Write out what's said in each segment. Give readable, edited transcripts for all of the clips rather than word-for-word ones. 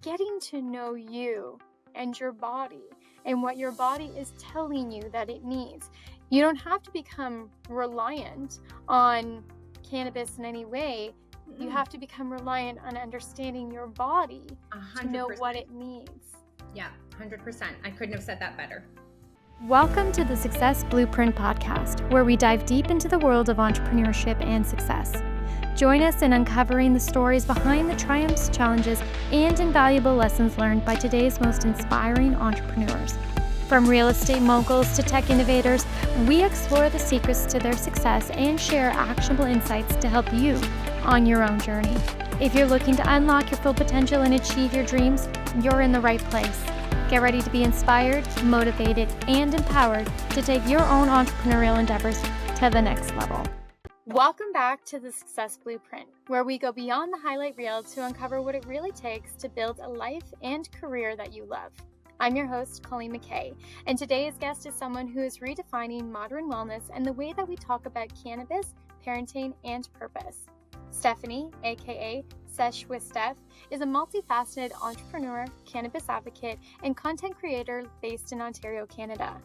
getting to know you and your body and what your body is telling you that it needs. You don't have to become reliant on cannabis in any way. You have to become reliant on understanding your body 100%. to know what it needs. Yeah, 100%. I couldn't have said that better. Welcome to the Success Blueprint podcast, where we dive deep into the world of entrepreneurship and success. Join us in uncovering the stories behind the triumphs, challenges, and invaluable lessons learned by today's most inspiring entrepreneurs. From real estate moguls to tech innovators, we explore the secrets to their success and share actionable insights to help you on your own journey. If you're looking to unlock your full potential and achieve your dreams, you're in the right place. Get ready to be inspired, motivated, and empowered to take your own entrepreneurial endeavors to the next level. Welcome back to the Success Blueprint, where we go beyond the highlight reel to uncover what it really takes to build a life and career that you love. I'm your host, Colleen McKay, and today's guest is someone who is redefining modern wellness and the way that we talk about cannabis, parenting, and purpose. Stephanie, aka Sesh with Steph, is a multifaceted entrepreneur, cannabis advocate, and content creator based in Ontario, Canada.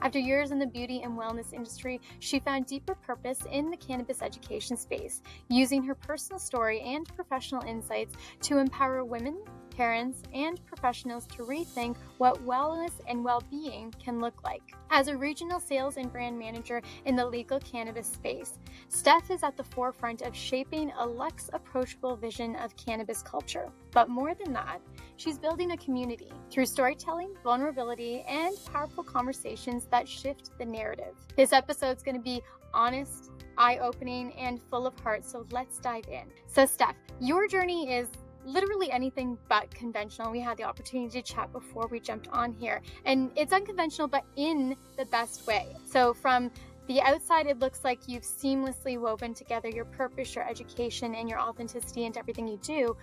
After years in the beauty and wellness industry, she found deeper purpose in the cannabis education space, using her personal story and professional insights to empower women, parents, and professionals to rethink what wellness and well-being can look like. As a regional sales and brand manager in the legal cannabis space, Steph is at the forefront of shaping a less approachable vision of cannabis culture. But more than that, she's building a community through storytelling, vulnerability, and powerful conversations that shift the narrative. This episode's going to be honest, eye-opening, and full of heart, so let's dive in. So Steph, your journey is literally anything but conventional. We had the opportunity to chat before we jumped on here, and it's unconventional, but in the best way. So from the outside, it looks like you've seamlessly woven together your purpose, your education, and your authenticity into everything you do.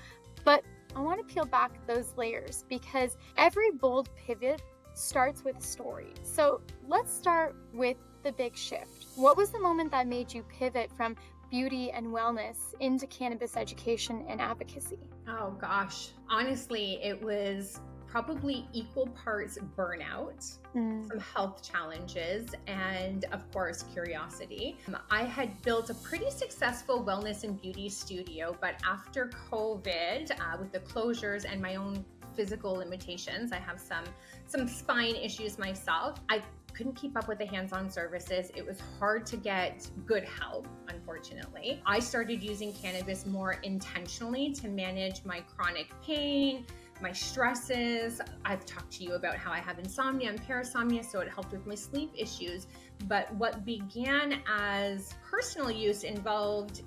But I want to peel back those layers because every bold pivot starts with a story. So let's start with the big shift. What was the moment that made you pivot from beauty and wellness into cannabis education and advocacy? Oh gosh, honestly, it was probably equal parts burnout, some health challenges, and of course, curiosity. I had built a pretty successful wellness and beauty studio, but after COVID, with the closures and my own physical limitations, I have some spine issues myself. I couldn't keep up with the hands-on services. It was hard to get good help, unfortunately. I started using cannabis more intentionally to manage my chronic pain, my stresses. I've talked to you about how I have insomnia and parasomnia, so it helped with my sleep issues. But what began as personal use evolved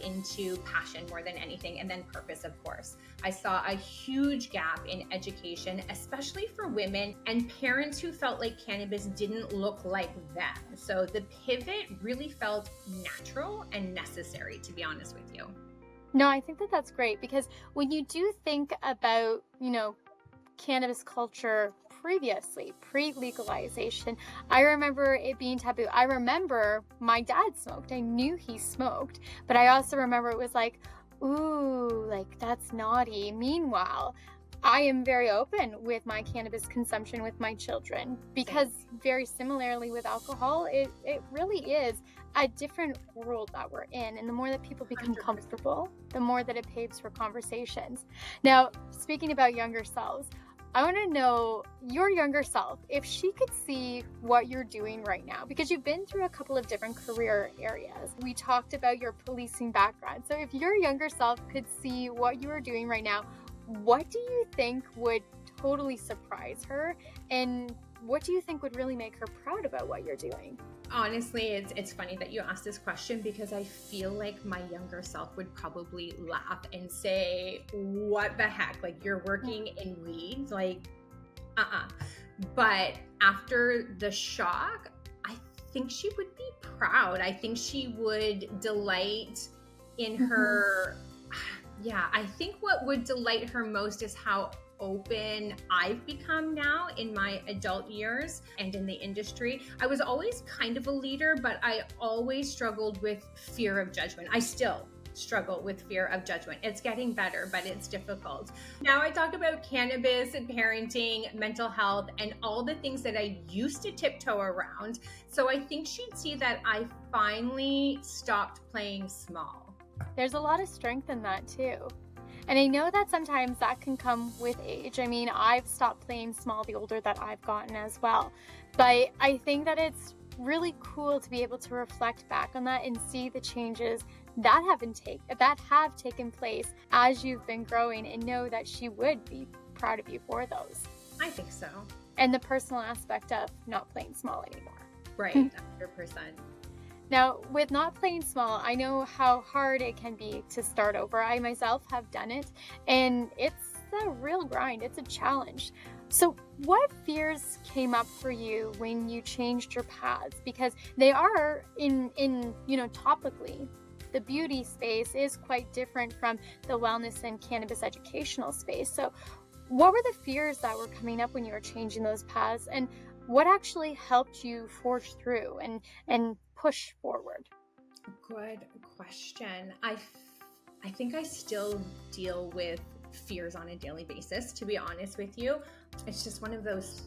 into passion more than anything, and then purpose, of course. I saw a huge gap in education, especially for women and parents who felt like cannabis didn't look like them. So the pivot really felt natural and necessary, to be honest with you. No, I think that that's great because when you do think about, cannabis culture previously, pre-legalization, I remember it being taboo. I remember my dad smoked. I knew he smoked, but I also remember it was like, ooh, like that's naughty. Meanwhile, I am very open with my cannabis consumption with my children because very similarly with alcohol, it really is a different world that we're in. And the more that people become 100%. comfortable, the more that it paves for conversations. Now, speaking about younger selves, I want to know your younger self, if she could see what you're doing right now, because you've been through a couple of different career areas. We talked about your policing background. So if your younger self could see what you are doing right now, what do you think would totally surprise her? And what do you think would really make her proud about what you're doing? Honestly, it's funny that you asked this question because I feel like my younger self would probably laugh and say, what the heck? Like, you're working in weed? Like, But after the shock, I think she would be proud. I think she would delight in her. Yeah, I think what would delight her most is how open I've become now in my adult years and in the industry. I was always kind of a leader, but I always struggled with fear of judgment. I still struggle with fear of judgment. It's getting better, but it's difficult. Now I talk about cannabis and parenting, mental health, and all the things that I used to tiptoe around. So I think she'd see that I finally stopped playing small. There's a lot of strength in that too. And I know that sometimes that can come with age. I mean, I've stopped playing small the older that I've gotten as well. But I think that it's really cool to be able to reflect back on that and see the changes that have taken place as you've been growing, and know that she would be proud of you for those. I think so. And the personal aspect of not playing small anymore. Right, 100%. Now, with not playing small, I know how hard it can be to start over. I myself have done it, and it's a real grind. It's a challenge. So what fears came up for you when you changed your paths? Because they are topically, the beauty space is quite different from the wellness and cannabis educational space. So what were the fears that were coming up when you were changing those paths, and what actually helped you forge through and push forward? Good question. I think I still deal with fears on a daily basis, to be honest with you. It's just one of those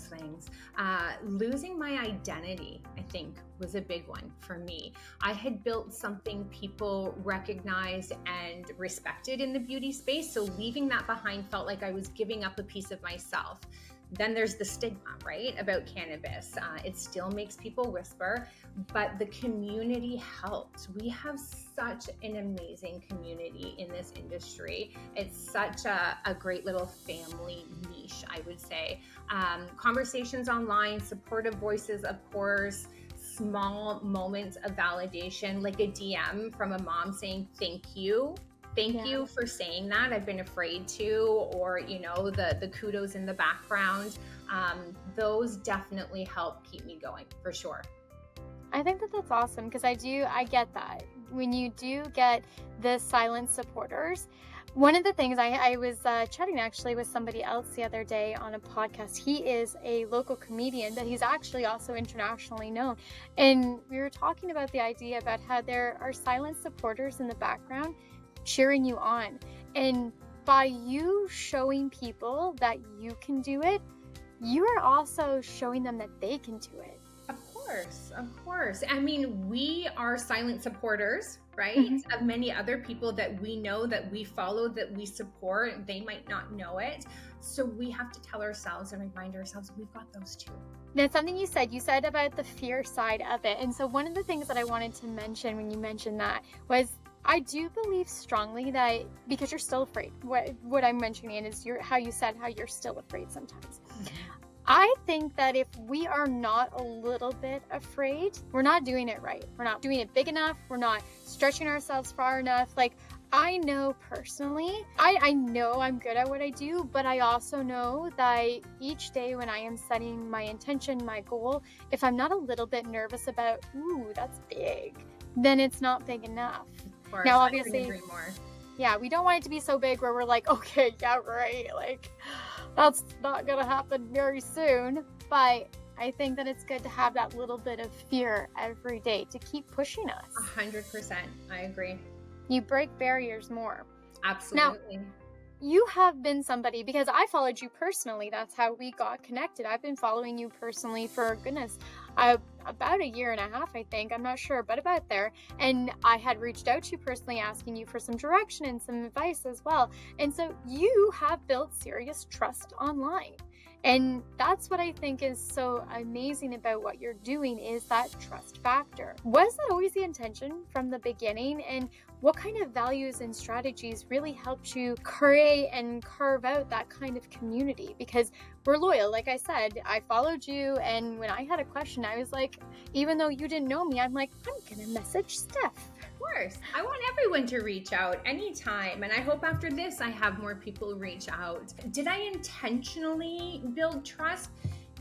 things. Losing my identity, I think, was a big one for me. I had built something people recognized and respected in the beauty space, so leaving that behind felt like I was giving up a piece of myself. Then there's the stigma, right, about cannabis. It still makes people whisper, but the community helped. We have such an amazing community in this industry. It's such a great little family niche, I would say. Conversations online, supportive voices, of course, small moments of validation, like a DM from a mom saying, thank you for saying that. I've been afraid to, or, the kudos in the background. Those definitely help keep me going, for sure. I think that's awesome, because I get that. When you do get the silent supporters, one of the things I was chatting actually with somebody else the other day on a podcast. He is a local comedian, but he's actually also internationally known. And we were talking about the idea about how there are silent supporters in the background cheering you on. And by you showing people that you can do it, you are also showing them that they can do it. Of course. I mean, we are silent supporters, right? Mm-hmm. Of many other people that we know, that we follow, that we support. They might not know it. So we have to tell ourselves and remind ourselves we've got those too. That's something you said about the fear side of it. And so one of the things that I wanted to mention when you mentioned that was, I do believe strongly that, because you're still afraid, what I'm mentioning is how you said how you're still afraid sometimes. Mm-hmm. I think that if we are not a little bit afraid, we're not doing it right. We're not doing it big enough. We're not stretching ourselves far enough. Like, I know personally, I know I'm good at what I do, but I also know that each day when I am setting my intention, my goal, if I'm not a little bit nervous about, ooh, that's big, then it's not big enough. Now, obviously, I couldn't agree more. Yeah, we don't want it to be so big where we're like, okay, yeah, right. Like, that's not going to happen very soon. But I think that it's good to have that little bit of fear every day to keep pushing us. 100%. I agree. You break barriers more. Absolutely. Now, you have been somebody, because I followed you personally. That's how we got connected. I've been following you personally for, goodness, about a year and a half, I think. I'm not sure, but about there. And I had reached out to you personally, asking you for some direction and some advice as well. And so you have built serious trust online. And that's what I think is so amazing about what you're doing, is that trust factor. Was that always the intention from the beginning? And what kind of values and strategies really helped you create and carve out that kind of community? Because we're loyal. Like I said, I followed you, and when I had a question, I was like, even though you didn't know me, I'm like, I'm gonna message Steph. Of course. I want everyone to reach out anytime. And I hope after this, I have more people reach out. Did I intentionally build trust?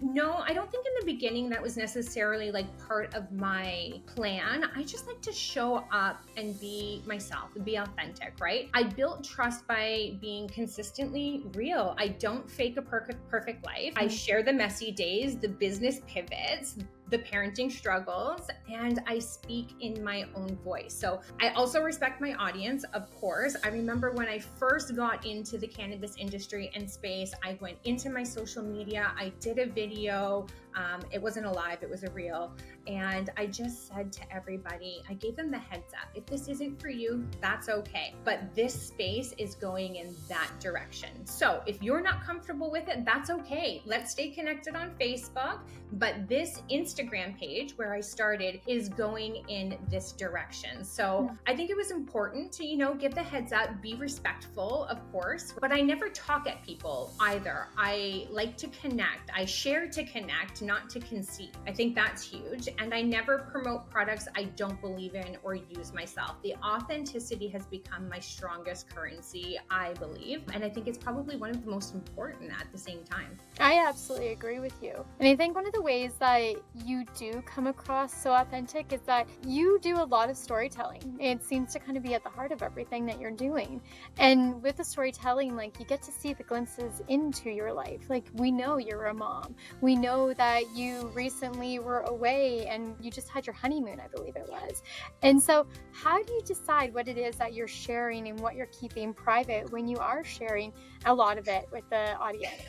No, I don't think in the beginning that was necessarily like part of my plan. I just like to show up and be myself, be authentic, right? I built trust by being consistently real. I don't fake a perfect life. I share the messy days, the business pivots, the parenting struggles, and I speak in my own voice. So I also respect my audience, of course. I remember when I first got into the cannabis industry and space, I went into my social media, I did a video. It wasn't a live, it was a reel. And I just said to everybody, I gave them the heads up. If this isn't for you, that's okay. But this space is going in that direction. So if you're not comfortable with it, that's okay. Let's stay connected on Facebook. But this Instagram page where I started is going in this direction. So I think it was important to, give the heads up, be respectful, of course, but I never talk at people either. I like to connect. I share to connect, not to conceit. I think that's huge. And I never promote products I don't believe in or use myself. The authenticity has become my strongest currency, I believe. And I think it's probably one of the most important at the same time. I absolutely agree with you. And I think one of the ways that you do come across so authentic is that you do a lot of storytelling. It seems to kind of be at the heart of everything that you're doing. And with the storytelling, like, you get to see the glimpses into your life. Like, we know you're a mom. We know that you recently were away and you just had your honeymoon, I believe it was. And so how do you decide what it is that you're sharing and what you're keeping private when you are sharing a lot of it with the audience?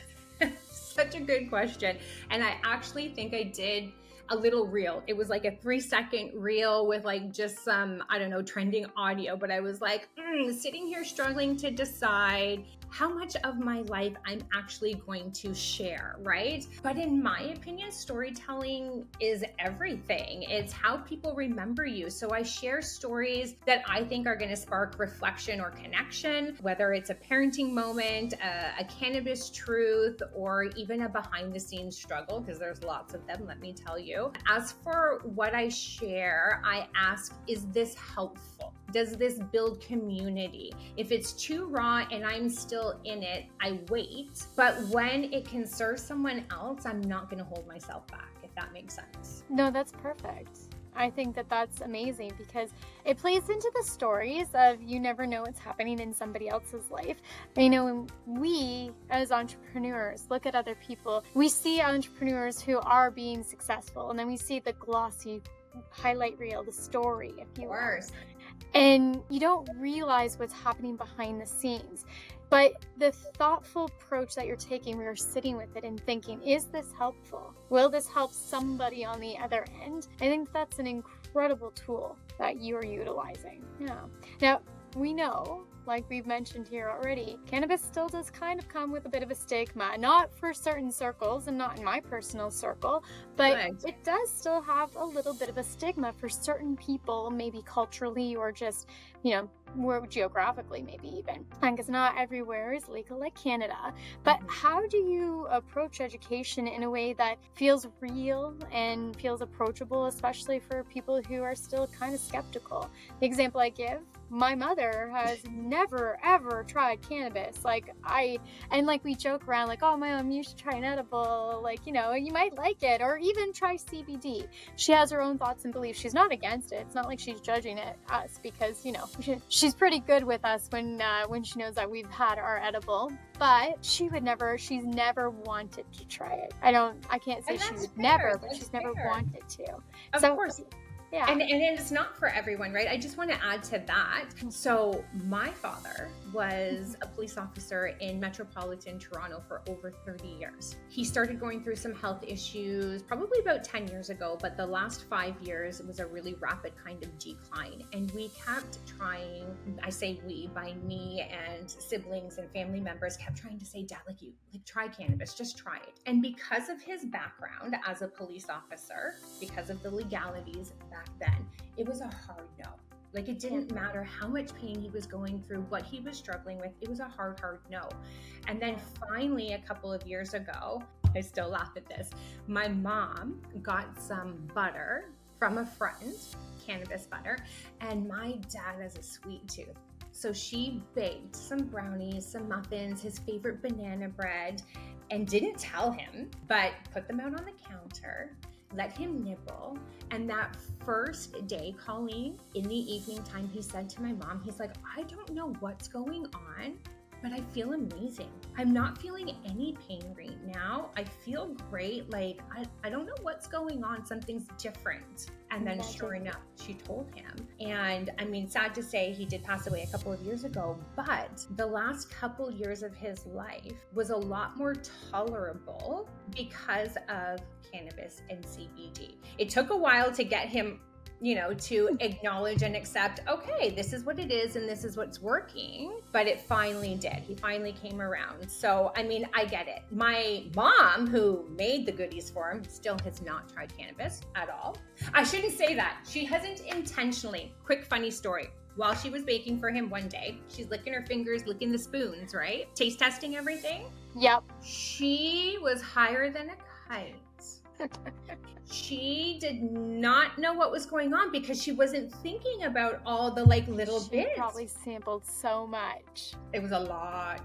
Such a good question. And I actually think I did a little reel. It was like a 3-second reel with like just some, trending audio, but I was like, sitting here struggling to decide how much of my life I'm actually going to share, right? But in my opinion, storytelling is everything. It's how people remember you. So I share stories that I think are going to spark reflection or connection, whether it's a parenting moment, a cannabis truth, or even a behind the scenes struggle, because there's lots of them, let me tell you. As for what I share, I ask, is this helpful? Does this build community? If it's too raw and I'm still in it, I wait. But when it can serve someone else, I'm not going to hold myself back, if that makes sense. No, that's perfect. I think that that's amazing because it plays into the stories of you never know what's happening in somebody else's life. When we as entrepreneurs look at other people, we see entrepreneurs who are being successful, and then we see the glossy highlight reel, the story, if you will. And you don't realize what's happening behind the scenes. But the thoughtful approach that you're taking, where you're sitting with it and thinking, is this helpful? Will this help somebody on the other end? I think that's an incredible tool that you are utilizing. Yeah. Now, we know, like we've mentioned here already, cannabis still does kind of come with a bit of a stigma, not for certain circles and not in my personal circle, but it does still have a little bit of a stigma for certain people, maybe culturally or just, more geographically, maybe even. Because not everywhere is legal like Canada. But how do you approach education in a way that feels real and feels approachable, especially for people who are still kind of skeptical? The example I give, my mother has never ever tried cannabis. We joke around like, oh, Mom, you should try an edible, you might like it, or even try CBD. She has her own thoughts and beliefs. She's not against it. It's not like she's judging us because she's pretty good with us when she knows that we've had our edible. But she's never wanted to try it. I can't say she would never, but she's never wanted to. Of course. Yeah. And it's not for everyone, right? I just want to add to that. So my father was a police officer in metropolitan Toronto for over 30 years. He started going through some health issues probably about 10 years ago, but the last 5 years, it was a really rapid kind of decline. And we kept trying, I say we, by me and siblings and family members kept trying to say, Dad, try cannabis, just try it. And because of his background as a police officer, because of the legalities back then, it was a hard no. It didn't matter how much pain he was going through, what he was struggling with, it was a hard no. And then finally, a couple of years ago, I still laugh at this, my mom got some butter from a friend, cannabis butter, and my dad has a sweet tooth. So she baked some brownies, some muffins, his favorite banana bread, and didn't tell him, but put them out on the counter, let him nibble. And that first day, Colleen, in the evening time, he said to my mom, he's like, I don't know what's going on, but I feel amazing. I'm not feeling any pain right now. I feel great. Like, I don't know what's going on. Something's different. And then sure enough, she told him. And I mean, sad to say, he did pass away a couple of years ago, but the last couple years of his life was a lot more tolerable because of cannabis and CBD. It took a while to get him, to acknowledge and accept, okay, this is what it is and this is what's working, but it finally did. He finally came around. So, I mean, I get it. My mom, who made the goodies for him, still has not tried cannabis at all. I shouldn't say that. She hasn't intentionally. Quick funny story. While she was baking for him one day, she's licking her fingers, licking the spoons, right? Taste testing everything. Yep. She was higher than a kite. She did not know what was going on because she wasn't thinking about all the little bits. She probably sampled so much. It was a lot.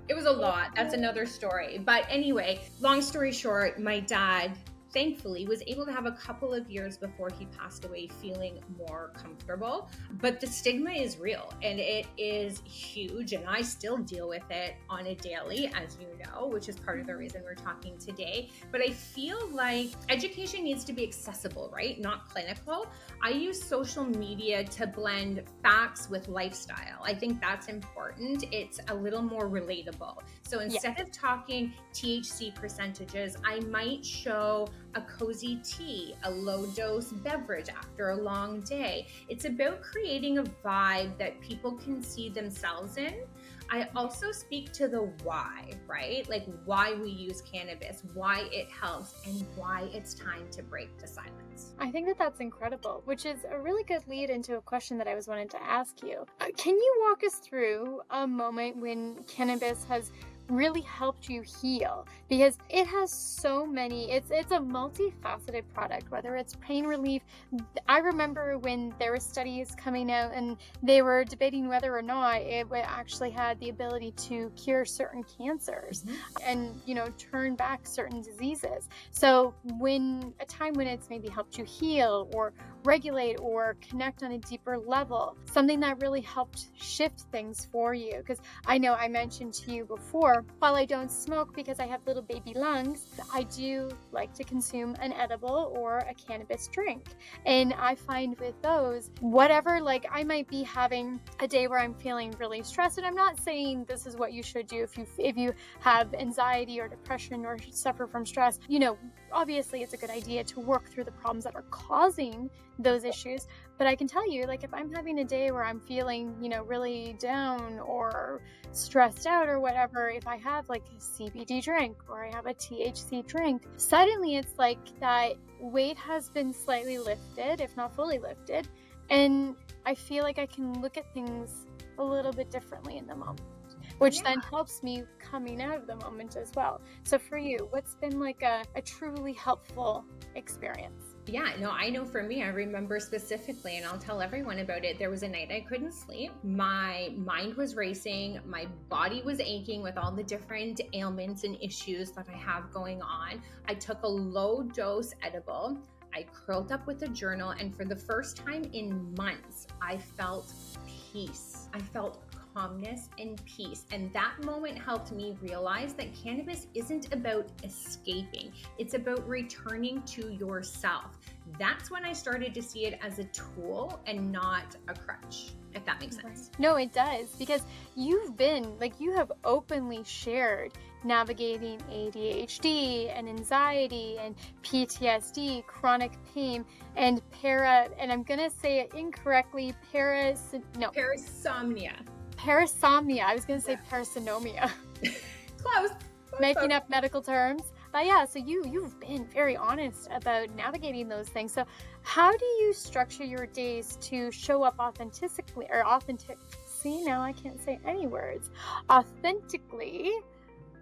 That's another story. But anyway, long story short, my dad thankfully was able to have a couple of years before he passed away feeling more comfortable. But the stigma is real and it is huge. And I still deal with it on a daily, as you know, which is part of the reason we're talking today. But I feel like education needs to be accessible, right? Not clinical. I use social media to blend facts with lifestyle. I think that's important. It's a little more relatable. So instead of talking THC percentages, I might show a cozy tea, a low dose beverage after a long day. It's about creating a vibe that people can see themselves in. I also speak to the why, right? Like why we use cannabis, why it helps, and why it's time to break the silence. I think that that's incredible, which is a really good lead into a question that I was wanting to ask you. Can you walk us through a moment when cannabis has really helped you heal? Because it has so many, it's a multifaceted product, whether it's pain relief. I remember when there were studies coming out and they were debating whether or not it actually had the ability to cure certain cancers and, turn back certain diseases. So when a time when it's maybe helped you heal or regulate or connect on a deeper level, something that really helped shift things for you. Because I know I mentioned to you before, while I don't smoke because I have little baby lungs, I do like to consume an edible or a cannabis drink. And I find with those, whatever, I might be having a day where I'm feeling really stressed, and I'm not saying this is what you should do if you have anxiety or depression or suffer from stress. Obviously it's a good idea to work through the problems that are causing those issues. But I can tell you, if I'm having a day where I'm feeling, really down or stressed out or whatever, if I have a CBD drink or I have a THC drink, suddenly it's like that weight has been slightly lifted, if not fully lifted. And I feel like I can look at things a little bit differently in the moment, which then helps me coming out of the moment as well. So for you, what's been a truly helpful experience? Yeah, no, I know for me, I remember specifically, and I'll tell everyone about it. There was a night I couldn't sleep. My mind was racing. My body was aching with all the different ailments and issues that I have going on. I took a low dose edible. I curled up with a journal, and for the first time in months, I felt peace. I felt calmness and peace. And that moment helped me realize that cannabis isn't about escaping. It's about returning to yourself. That's when I started to see it as a tool and not a crutch, if that makes sense. No, it does, because you have openly shared navigating ADHD and anxiety and PTSD, chronic pain, and and I'm going to say it incorrectly, parasomnia. Parasomnia. I was going to say parasinomia. Close. Making up medical terms. But yeah, so you've been very honest about navigating those things. So how do you structure your days to show up authentically, see, now I can't say any words, authentically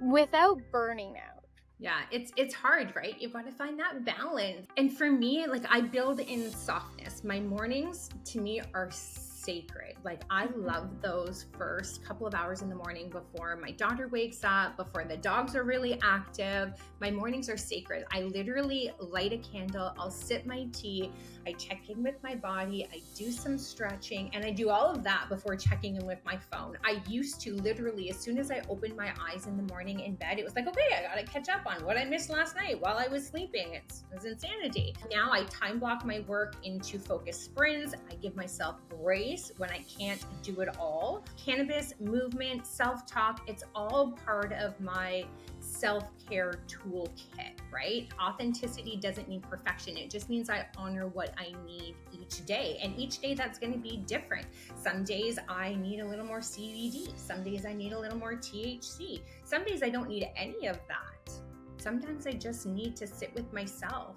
without burning out? Yeah, it's hard, right? You've got to find that balance. And for me, I build in softness. My mornings to me are sacred. I love those first couple of hours in the morning before my daughter wakes up, before the dogs are really active. My mornings are sacred. I literally light a candle, I'll sip my tea, I check in with my body, I do some stretching, and I do all of that before checking in with my phone. I used to literally, as soon as I opened my eyes in the morning in bed, it was like, okay, I gotta catch up on what I missed last night while I was sleeping. It was insanity. Now I time block my work into focused sprints. I give myself grace when I can't do it all. Cannabis, movement, self-talk, it's all part of my self-care toolkit, right? Authenticity doesn't mean perfection. It just means I honor what I need each day. And each day that's going to be different. Some days I need a little more CBD. Some days I need a little more THC. Some days I don't need any of that. Sometimes I just need to sit with myself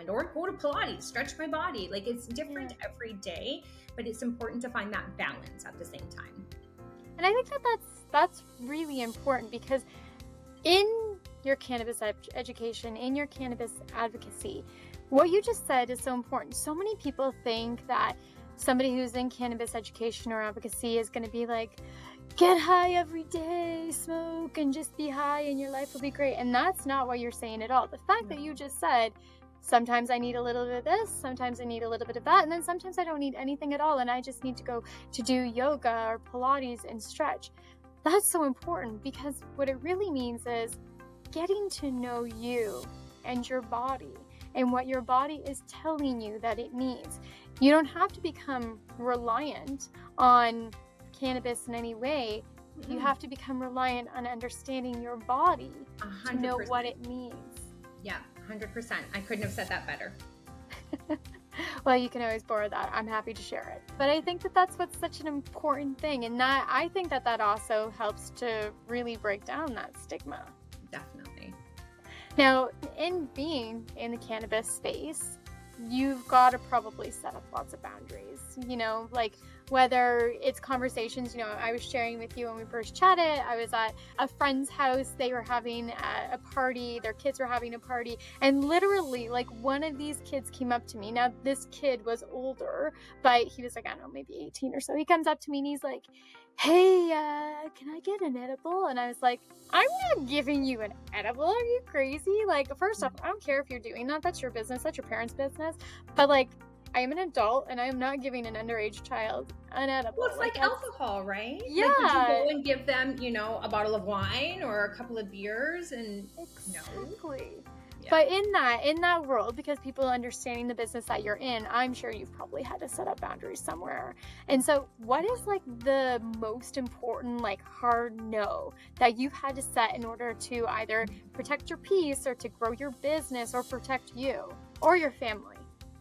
or go to Pilates, stretch my body. Like, it's different every day, but it's important to find that balance at the same time. And I think that's really important, because in your cannabis education, in your cannabis advocacy, what you just said is so important. So many people think that somebody who's in cannabis education or advocacy is going to be like, get high every day, smoke, and just be high and your life will be great. And that's not what you're saying at all. The fact that you just said, sometimes I need a little bit of this, sometimes I need a little bit of that, and then sometimes I don't need anything at all, and I just need to go to do yoga or Pilates and stretch. That's so important, because what it really means is getting to know you and your body and what your body is telling you that it needs. You don't have to become reliant on cannabis in any way. You have to become reliant on understanding your body 100%. to know what it needs. Yeah, 100%. I couldn't have said that better. Well, you can always borrow that. I'm happy to share it. But I think that that's what's such an important thing. And that I think that also helps to really break down that stigma. Definitely. Now, in being in the cannabis space, you've got to probably set up lots of boundaries, like whether it's conversations, I was sharing with you when we first chatted, I was at a friend's house, they were having a party, their kids were having a party, and literally, like, one of these kids came up to me. Now, this kid was older, but he was like, I don't know, maybe 18 or so. He comes up to me and he's like, hey, can I get an edible? And I was like, I'm not giving you an edible. Are you crazy? Like, first off, I don't care if you're doing that. That's your business. That's your parents' business. But, like, I am an adult and I am not giving an underage child an edible. Well, it's like alcohol, right? Yeah. Like, would you go and give them, a bottle of wine or a couple of beers? And exactly. No. Yeah. But in that world, because people understanding the business that you're in, I'm sure you've probably had to set up boundaries somewhere. And so what is, like, the most important, like, hard no that you've had to set in order to either protect your peace or to grow your business or protect you or your family?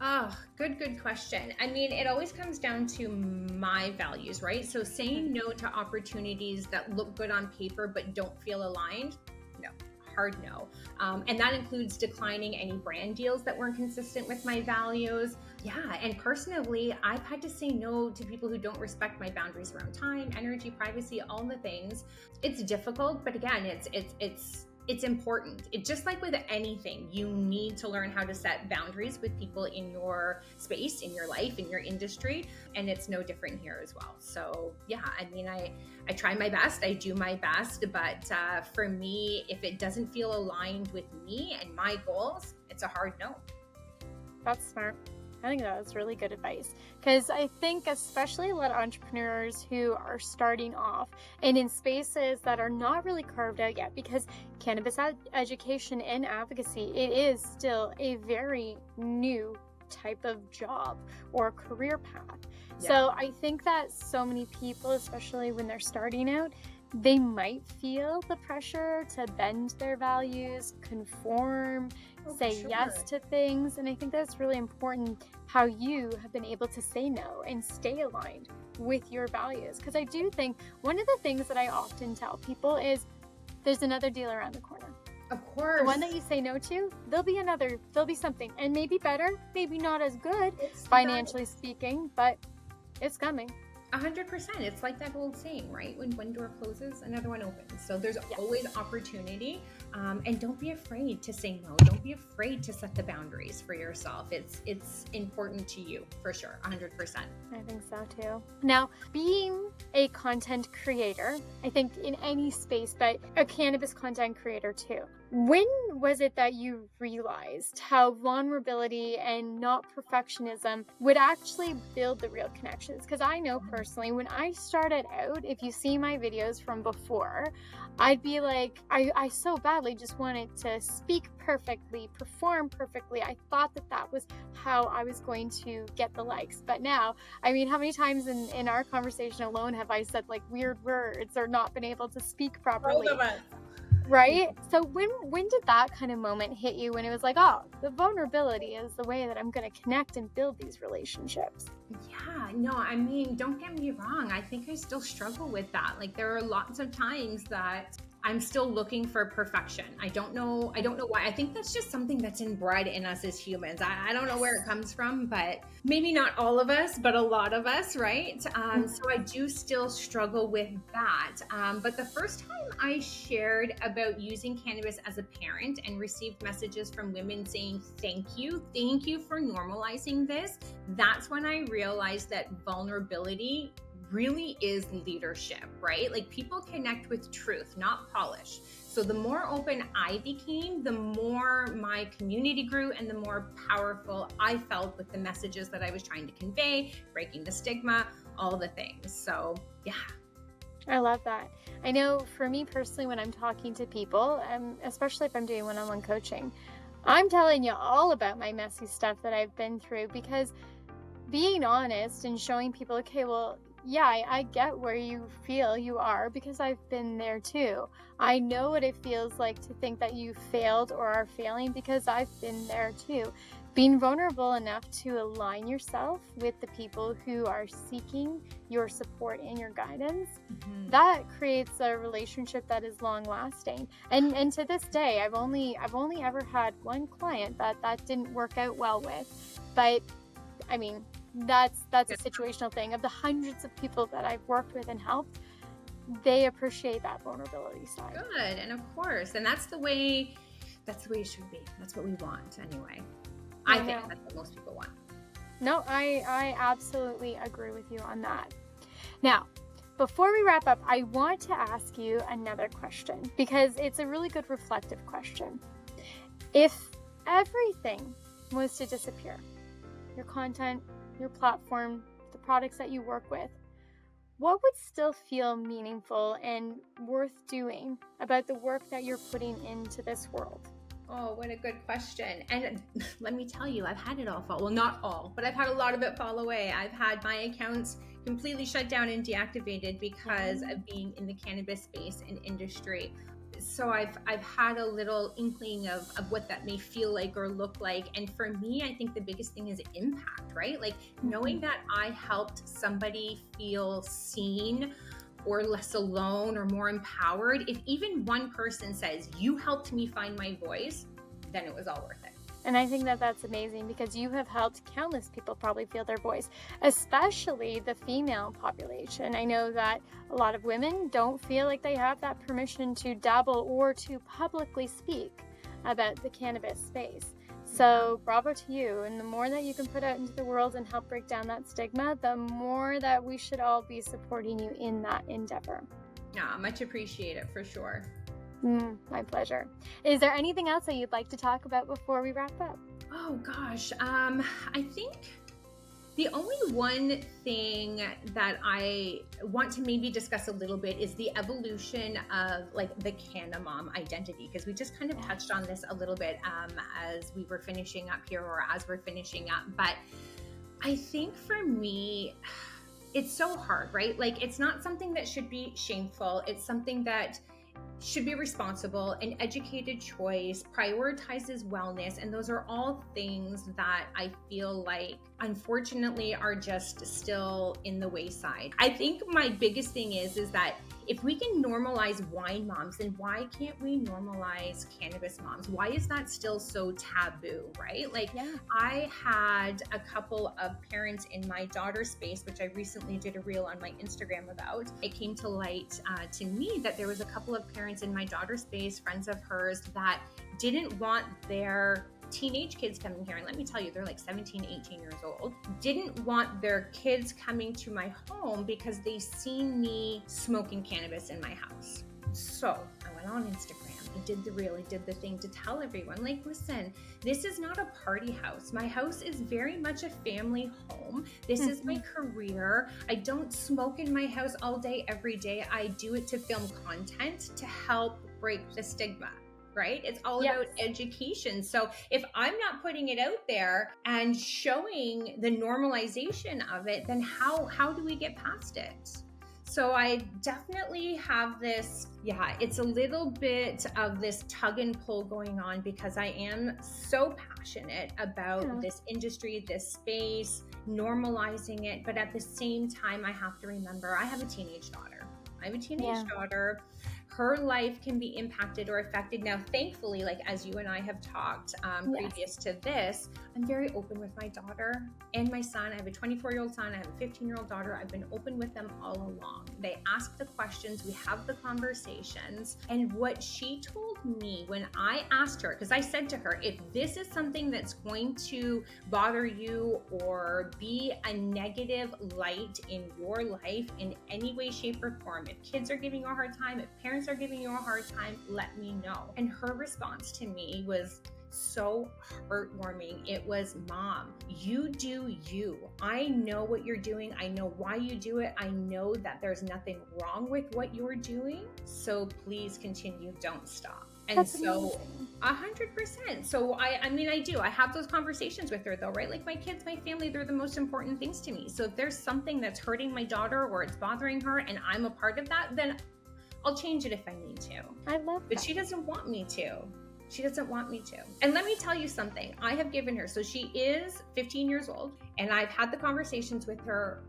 Oh, good question. I mean, it always comes down to my values, right? So saying no to opportunities that look good on paper but don't feel aligned, no. Hard no. And that includes declining any brand deals that weren't consistent with my values. Yeah. And personally, I've had to say no to people who don't respect my boundaries around time, energy, privacy, all the things. It's difficult, but again, it's important. It's just like with anything, you need to learn how to set boundaries with people in your space, in your life, in your industry. And it's no different here as well. So yeah, I mean, I try my best, I do my best, but for me, if it doesn't feel aligned with me and my goals, it's a hard no. That's smart. I think that's really good advice, because I think especially a lot of entrepreneurs who are starting off and in spaces that are not really carved out yet, because cannabis education and advocacy, it is still a very new type of job or career path. Yeah. So I think that so many people, especially when they're starting out, they might feel the pressure to bend their values, conform, say yes to things. And I think that's really important, how you have been able to say no and stay aligned with your values. Because I do think one of the things that I often tell people is there's another deal around the corner. Of course. The one that you say no to, there'll be something, and maybe better, maybe not as good financially speaking, but it's coming. 100%. It's like that old saying, right? When one door closes, another one opens. So there's always opportunity. And don't be afraid to say no. Don't be afraid to set the boundaries for yourself. It's important to you for sure. 100%. I think so too. Now, being a content creator, I think in any space, but a cannabis content creator too. When was it that you realized how vulnerability and not perfectionism would actually build the real connections? Because I know personally, when I started out, if you see my videos from before, I'd be like, I so badly just wanted to speak perfectly, perform perfectly. I thought that was how I was going to get the likes. But now, I mean, how many times in our conversation alone have I said like weird words or not been able to speak properly? Both of us. Right? So when did that kind of moment hit you when it was like, oh, the vulnerability is the way that I'm going to connect and build these relationships? Yeah, no, I mean, don't get me wrong. I think I still struggle with that. Like there are lots of times that I'm still looking for perfection. I don't know why. I think that's just something that's inbred in us as humans. I don't know where it comes from, but maybe not all of us, but a lot of us, right? So I do still struggle with that. But the first time I shared about using cannabis as a parent and received messages from women saying, thank you for normalizing this, that's when I realized that vulnerability really is leadership, right? Like people connect with truth, not polish. So the more open I became, the more my community grew and the more powerful I felt with the messages that I was trying to convey, breaking the stigma, all the things. So yeah. I love that. I know for me personally, when I'm talking to people, especially if I'm doing one-on-one coaching, I'm telling you all about my messy stuff that I've been through, because being honest and showing people, okay, well, yeah, I get where you feel you are because I've been there too. I know what it feels like to think that you failed or are failing because I've been there too. Being vulnerable enough to align yourself with the people who are seeking your support and your guidance, that creates a relationship that is long lasting. And to this day, I've only ever had one client that didn't work out well with. But I mean, that's a situational thing. Of the hundreds of people that I've worked with and helped, they appreciate that vulnerability side. Good. And of course, and that's the way it should be. That's what we want anyway. I think that's what most people want. No, I absolutely agree with you on that. Now, before we wrap up, I want to ask you another question because it's a really good reflective question. If everything was to disappear, your content, your platform, the products that you work with, what would still feel meaningful and worth doing about the work that you're putting into this world? Oh, what a good question. And let me tell you, I've had it all fall. Well, not all, but I've had a lot of it fall away. I've had my accounts completely shut down and deactivated because of being in the cannabis space and industry. So I've had a little inkling of what that may feel like or look like. And for me, I think the biggest thing is impact, right? Like knowing that I helped somebody feel seen or less alone or more empowered. If even one person says, you helped me find my voice, then it was all worth it. And I think that that's amazing because you have helped countless people probably feel their voice, especially the female population. I know that a lot of women don't feel like they have that permission to dabble or to publicly speak about the cannabis space. So bravo to you. And the more that you can put out into the world and help break down that stigma, the more that we should all be supporting you in that endeavor. Yeah, much appreciated for sure. My pleasure. Is there anything else that you'd like to talk about before we wrap up? Oh gosh, I think the only one thing that I want to maybe discuss a little bit is the evolution of like the Canna Mom identity, because we just kind of touched on this a little bit as we were finishing up here or as we're finishing up. But I think for me, it's so hard, right? Like it's not something that should be shameful. It's something that should be responsible, an educated choice, prioritizes wellness. And those are all things that I feel like, unfortunately, are just still in the wayside. I think my biggest thing is that if we can normalize wine moms, then why can't we normalize cannabis moms? Why is that still so taboo, right? Like, I had a couple of parents in my daughter's space, which I recently did a reel on my Instagram about. It came to light to me that there was a couple of parents in my daughter's space, friends of hers, that didn't want their teenage kids coming here, and let me tell you, they're like 17, 18 years old, didn't want their kids coming to my home because they seen me smoking cannabis in my house. So I went on Instagram and did the reel, and did the thing to tell everyone, like, listen, this is not a party house. My house is very much a family home. This is my career. I don't smoke in my house all day, every day. I do it to film content to help break the stigma. Right? It's all about education. So if I'm not putting it out there and showing the normalization of it, then how do we get past it? So I definitely have this, it's a little bit of this tug and pull going on, because I am so passionate about this industry, this space, normalizing it. But at the same time, I have to remember I have a teenage daughter. Daughter. Her life can be impacted or affected. Now, thankfully, like as you and I have talked previous to this, I'm very open with my daughter and my son. I have a 24-year-old son. I have a 15-year-old daughter. I've been open with them all along. They ask the questions. We have the conversations. And what she told me when I asked her, because I said to her, if this is something that's going to bother you or be a negative light in your life in any way, shape, or form, if kids are giving you a hard time, if parents are giving you a hard time, let me know. And her response to me was so heartwarming. It was, Mom, you do you. I know what you're doing. I know why you do it. I know that there's nothing wrong with what you're doing. So please continue. Don't stop. And That's so amazing. 100%. So I do. I have those conversations with her though, right? Like my kids, my family, they're the most important things to me. So if there's something that's hurting my daughter or it's bothering her and I'm a part of that, then I'll change it if I need to. I love that. But she doesn't want me to. She doesn't want me to. And let me tell you something. I have given her, so she is 15 years old, and I've had the conversations with her.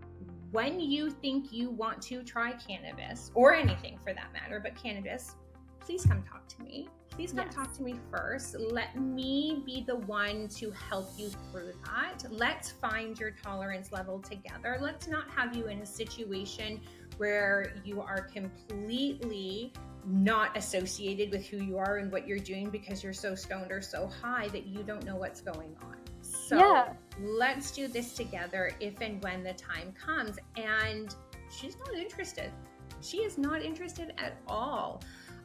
When you think you want to try cannabis, or anything for that matter, but cannabis, please come talk to me. Please come talk to me first. Let me be the one to help you through that. Let's find your tolerance level together. Let's not have you in a situation where you are completely not associated with who you are and what you're doing because you're so stoned or so high that you don't know what's going on. So let's do this together if and when the time comes. And she's not interested. She is not interested at all.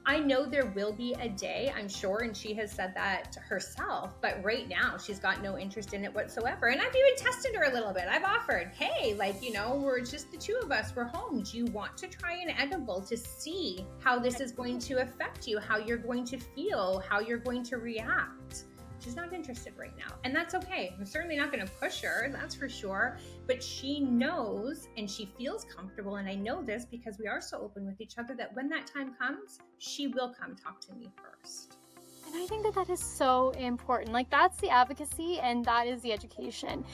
I know there will be a day, I'm sure, and she has said that herself, but right now she's got no interest in it whatsoever. And I've even tested her a little bit. I've offered, hey, we're just the two of us, we're home. Do you want to try an edible to see how this is going to affect you, how you're going to feel, how you're going to react? She's not interested right now, and that's okay. I'm certainly not going to push her, that's for sure, but she knows and she feels comfortable, and I know this because we are so open with each other, that when that time comes, she will come talk to me first. And I think that is so important. Like, that's the advocacy and that is the education.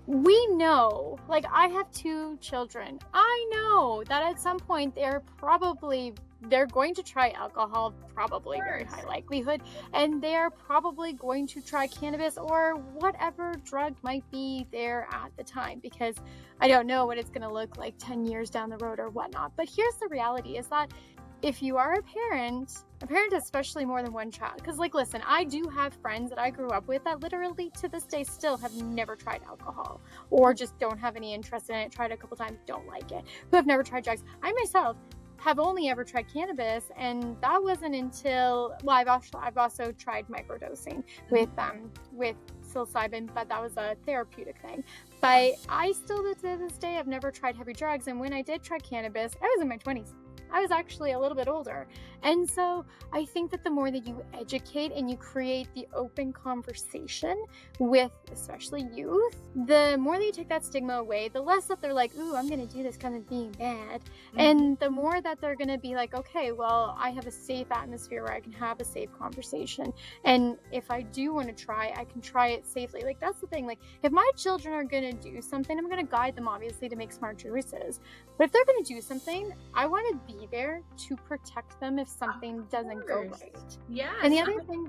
We know, like, I have 2 children. I know that at some point they're going to try alcohol, probably very high likelihood, and they're probably going to try cannabis or whatever drug might be there at the time, because I don't know what it's going to look like 10 years down the road or whatnot. But here's the reality, is that if you are a parent especially more than one child, because listen, I do have friends that I grew up with that literally to this day still have never tried alcohol or just don't have any interest in it, tried a couple times, don't like it, who have never tried drugs. I myself have only ever tried cannabis, and that wasn't until, I've also tried microdosing with psilocybin, but that was a therapeutic thing. But I still to this day have never tried heavy drugs, and when I did try cannabis, I was in my 20s. I was actually a little bit older. And so I think that the more that you educate and you create the open conversation with especially youth, the more that you take that stigma away, the less that they're like, ooh, I'm going to do this kind of being bad. And the more that they're going to be like, okay, well, I have a safe atmosphere where I can have a safe conversation. And if I do want to try, I can try it safely. Like, that's the thing. Like, if my children are going to do something, I'm going to guide them, obviously, to make smart choices. But if they're going to do something, I want to be there to protect them if something doesn't go right. Yeah. And the other thing,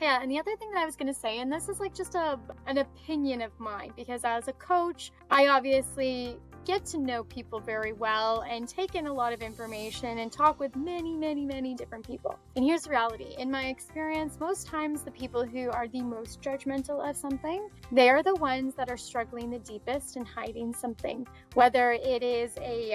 and the other thing that I was going to say, and this is like just an opinion of mine, because as a coach, I obviously get to know people very well and take in a lot of information and talk with many, many, many different people. And here's the reality. In my experience, most times the people who are the most judgmental of something, they are the ones that are struggling the deepest and hiding something, whether it is a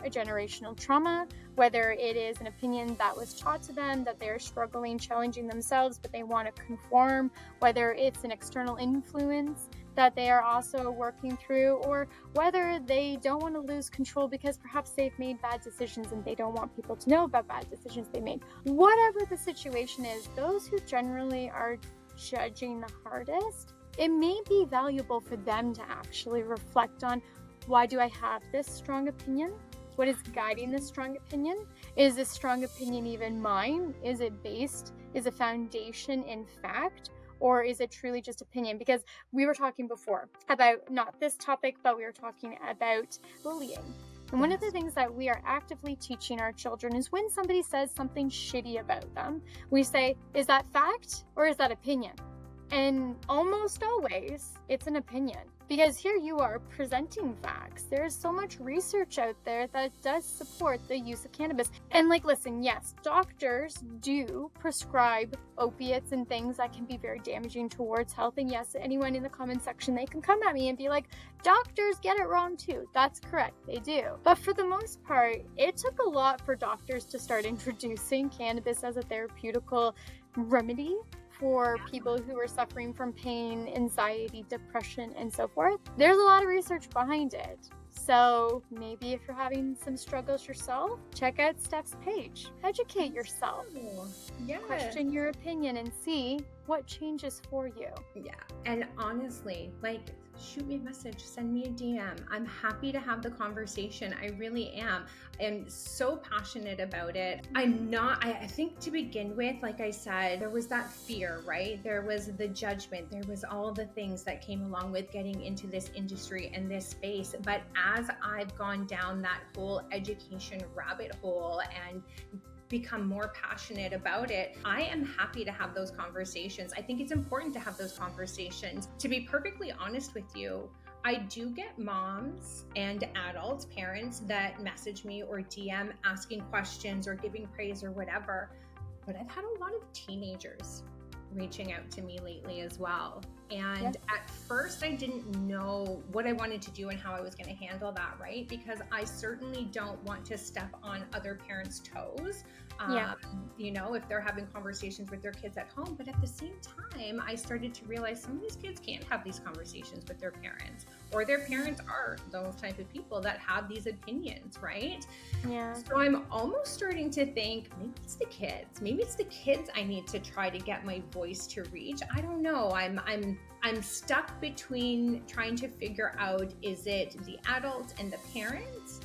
generational trauma, whether it is an opinion that was taught to them that they're struggling, challenging themselves, but they want to conform, whether it's an external influence that they are also working through, or whether they don't want to lose control because perhaps they've made bad decisions and they don't want people to know about bad decisions they made. Whatever the situation is, those who generally are judging the hardest, it may be valuable for them to actually reflect on, why do I have this strong opinion? What is guiding this strong opinion? Is this strong opinion even mine? Is it a foundation in fact? Or is it truly just opinion? Because we were talking before about not this topic, but we were talking about bullying. And one of the things that we are actively teaching our children is when somebody says something shitty about them, we say, is that fact or is that opinion? And almost always it's an opinion, because here you are presenting facts. There's so much research out there that does support the use of cannabis. And like, listen, yes, doctors do prescribe opiates and things that can be very damaging towards health. And yes, anyone in the comment section, they can come at me and be like, doctors get it wrong too. That's correct, they do. But for the most part, it took a lot for doctors to start introducing cannabis as a therapeutical remedy for people who are suffering from pain, anxiety, depression, and so forth. There's a lot of research behind it. So maybe if you're having some struggles yourself, check out Steph's page. Educate yourself. Yeah. Question your opinion and see what changes for you. Yeah. And honestly, like, shoot me a message, send me a DM. I'm happy to have the conversation. I really am. I'm so passionate about it. I think to begin with, like I said, there was that fear, right? There was the judgment. There was all the things that came along with getting into this industry and this space. But as I've gone down that whole education rabbit hole and become more passionate about it, I am happy to have those conversations. I think it's important to have those conversations. To be perfectly honest with you, I do get moms and adults, parents that message me or DM asking questions or giving praise or whatever, but I've had a lot of teenagers reaching out to me lately as well. And at first I didn't know what I wanted to do and how I was going to handle that, right? Because I certainly don't want to step on other parents' toes, you know, if they're having conversations with their kids at home. But at the same time, I started to realize some of these kids can't have these conversations with their parents, or their parents are those type of people that have these opinions, right? Yeah. So I'm almost starting to think, maybe it's the kids. Maybe it's the kids I need to try to get my voice to reach. I don't know. I'm stuck between trying to figure out, is it the adults and the parents,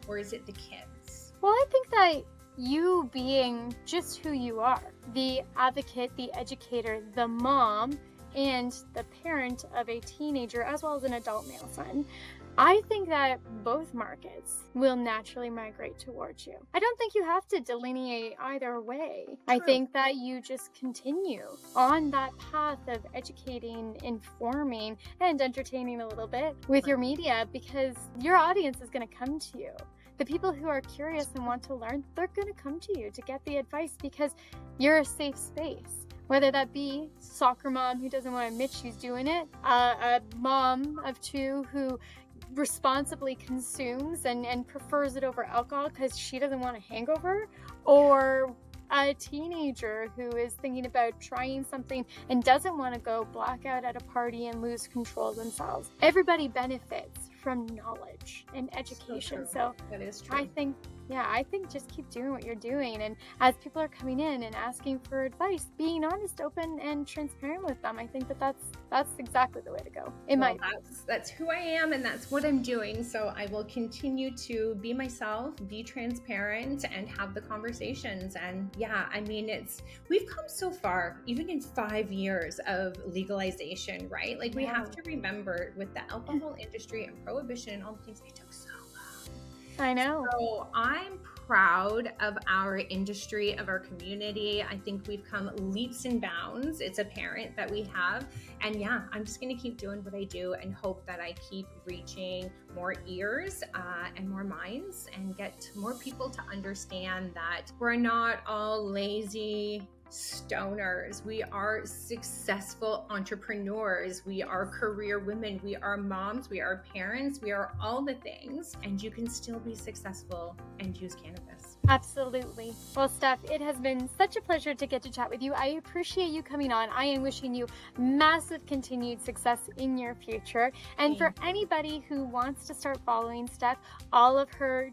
or is it the kids? Well, I think that you being just who you are, the advocate, the educator, the mom, and the parent of a teenager as well as an adult male son, I think that both markets will naturally migrate towards you. I don't think you have to delineate either way. True. I think that you just continue on that path of educating, informing, and entertaining a little bit with your media, because your audience is going to come to you. The people who are curious and want to learn, they're going to come to you to get the advice because you're a safe space. Whether that be soccer mom who doesn't want to admit she's doing it, a mom of two who responsibly consumes and prefers it over alcohol because she doesn't want a hangover, or a teenager who is thinking about trying something and doesn't want to go blackout at a party and lose control everybody benefits from knowledge and education. So that is true. I think Yeah, I think just keep doing what you're doing. And as people are coming in and asking for advice, being honest, open, and transparent with them, I think that's exactly the way to go. That's who I am, and that's what I'm doing. So I will continue to be myself, be transparent, and have the conversations. And yeah, I mean, we've come so far, even in 5 years of legalization, right? Like we have to remember with the alcohol industry and prohibition and all the things, it took so long. I know. So I'm proud of our industry, of our community. I think we've come leaps and bounds. It's apparent that we have. And yeah, I'm just going to keep doing what I do and hope that I keep reaching more ears and more minds and get more people to understand that we're not all lazy stoners. We are successful entrepreneurs. We are career women. We are moms. We are parents. We are all the things. And you can still be successful and use cannabis. Absolutely. Well, Steph, it has been such a pleasure to get to chat with you. I appreciate you coming on. I am wishing you massive continued success in your future. And for anybody who wants to start following Steph, all of her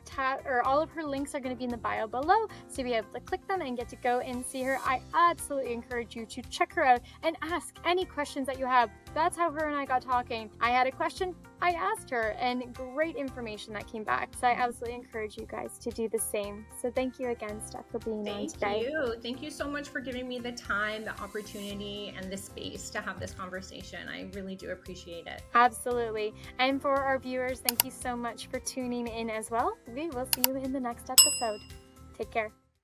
links are going to be in the bio below, so you'll be able to click them and get to go and see her. I absolutely encourage you to check her out and ask any questions that you have. That's how her and I got talking. I had a question, I asked her, and great information that came back. So I absolutely encourage you guys to do the same. So thank you again, Steph, for being on today. Thank you so much for giving me the time, the opportunity, and the space to have this conversation. I really do appreciate it. Absolutely. And for our viewers, thank you so much for tuning in as well. We will see you in the next episode. Take care.